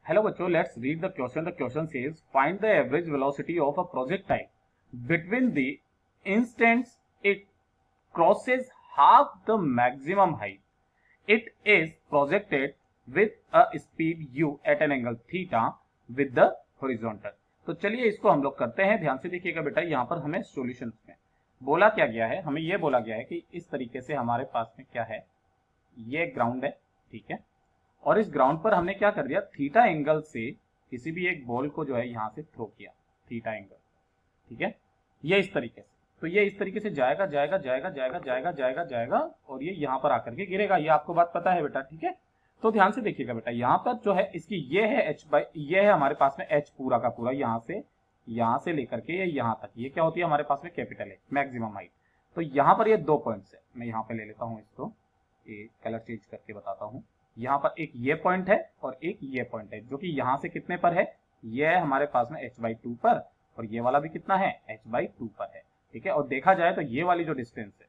Hello बच्चों, let's read the question. The question says find the average velocity of a projectile between the instants it crosses half the maximum height. It is projected with a speed u at an angle theta with the horizontal. तो चलिए इसको हम लोग करते हैं. ध्यान से देखिएगा बेटा, यहाँ पर हमें सॉल्यूशन में बोला क्या गया है, हमें यह बोला गया है कि इस तरीके से हमारे पास में क्या है, ये ग्राउंड है, ठीक है, और इस ग्राउंड पर हमने क्या कर दिया, थीटा एंगल से किसी भी एक बॉल को जो है यहां से थ्रो किया, थीटा एंगल, ठीक है, ये इस तरीके से. तो ये इस तरीके से जाएगा जाएगा जाएगा जाएगा जाएगा जाएगा जाएगा और ये यहां पर आकर के गिरेगा. ये आपको बात पता है बेटा, ठीक है. तो ध्यान से देखिएगा बेटा, यहाँ पर जो है इसकी ये है h बाई, ये है हमारे पास में h पूरा का पूरा, यहाँ से लेकर के ये यहाँ तक, ये क्या होती है हमारे पास में कैपिटल है मैक्सिमम हाइट. तो यहाँ पर ये दो पॉइंट्स है, मैं यहाँ पे ले लेता हूँ इसको, ये कलर चेंज करके बताता हूँ. यहाँ पर एक ये पॉइंट है और एक ये पॉइंट है, जो कि यहाँ से कितने पर है, ये है हमारे पास में h/2 पर, और ये वाला भी कितना है, h/2 पर है, ठीक है. और देखा जाए तो ये वाली जो डिस्टेंस है,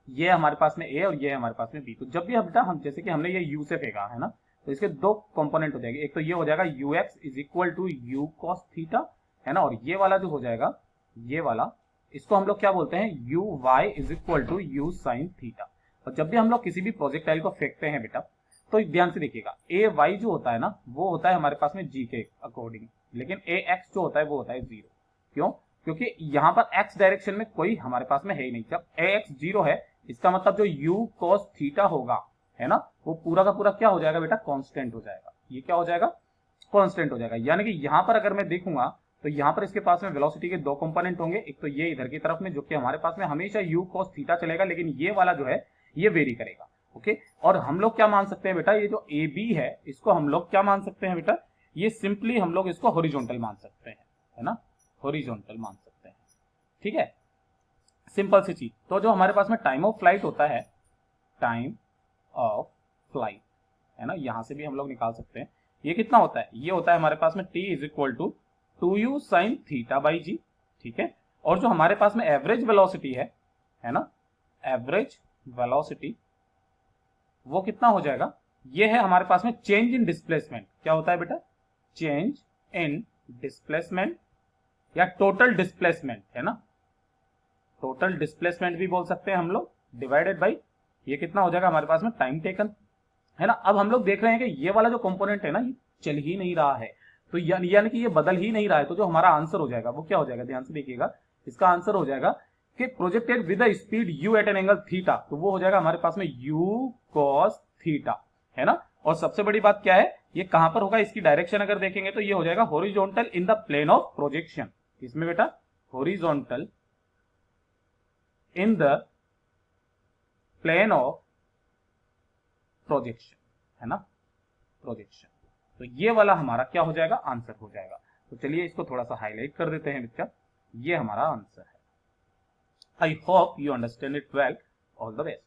ये हमारे पास में a और ये है हमारे पास में b. तो जब भी बेटा हम जैसे कि हमने ये u से फेंका है ना, तो इसके दो कंपोनेंट हो जाएंगे. एक तो ये हो जाएगा ux is equal to u cos theta, है ना, और ये वाला जो हो जाएगा, ये वाला, इसको हम लोग क्या बोलते हैं, uy is equal to u sin theta. और जब भी हम लोग किसी भी प्रोजेक्टाइल को फेंकते हैं बेटा, तो ध्यान से देखिएगा, ए वाई जो होता है ना, वो होता है हमारे पास में जी के अकॉर्डिंग, लेकिन ए एक्स जो होता है वो होता है जीरो. क्यों? क्योंकि यहाँ पर एक्स डायरेक्शन में कोई हमारे पास में है ही नहीं. जब ए एक्स जीरो है, इसका मतलब जो यू कॉस थीटा होगा, है ना, वो पूरा का पूरा क्या हो जाएगा बेटा, कॉन्स्टेंट हो जाएगा. ये क्या हो जाएगा, कॉन्स्टेंट हो जाएगा. यानी कि यहाँ पर अगर मैं देखूंगा तो यहाँ पर इसके पास में वेलोसिटी के दो कंपोनेंट होंगे. एक तो ये इधर की तरफ में, जो कि हमारे पास में हमेशा यू कॉस थीटा चलेगा, लेकिन ये वाला जो है ये वेरी करेगा. ओके, और हम लोग क्या मान सकते हैं बेटा, ये जो ए बी है, इसको हम लोग क्या मान सकते हैं बेटा, ये सिंपली हम लोग इसको हॉरिजॉन्टल मान सकते हैं, है ना, हॉरिजॉन्टल मान सकते हैं, ठीक है, सिंपल सी चीज. तो जो हमारे पास में टाइम ऑफ फ्लाइट होता है, टाइम ऑफ फ्लाइट, है ना, यहां से भी हम लोग निकाल सकते हैं. ये कितना होता है, ये होता है हमारे पास में t is equal to 2u sin theta by g, ठीक है. और जो हमारे पास में एवरेज वेलोसिटी है ना, एवरेज वेलोसिटी, वो कितना हो जाएगा, ये है हमारे पास में चेंज इन डिस्प्लेसमेंट. क्या होता है बेटा, चेंज इन डिस्प्लेसमेंट या टोटल डिस्प्लेसमेंट, है ना, टोटल डिस्प्लेसमेंट भी बोल सकते हैं हम लोग, डिवाइडेड बाई ये कितना हो जाएगा हमारे पास में टाइम टेकन, है ना. अब हम लोग देख रहे हैं कि ये वाला जो कंपोनेंट है ना, ये चल ही नहीं रहा है, तो यानी कि ये बदल ही नहीं रहा है. तो जो हमारा आंसर हो जाएगा वो क्या हो जाएगा, ध्यान से देखिएगा, इसका आंसर हो जाएगा कि projected with a speed u at an angle theta. तो वो हो जाएगा हमारे पास में u cos थीटा, है ना. और सबसे बड़ी बात क्या है, ये कहां पर होगा, इसकी डायरेक्शन अगर देखेंगे तो ये हो जाएगा horizontal in the plane of projection. इसमें बेटा horizontal in the plane of projection, है ना, प्रोजेक्शन. तो ये वाला हमारा क्या हो जाएगा, आंसर हो जाएगा. तो चलिए इसको थोड़ा सा हाईलाइट कर देते हैं बच्चा, ये हमारा आंसर है. I hope you understand it well. All the best.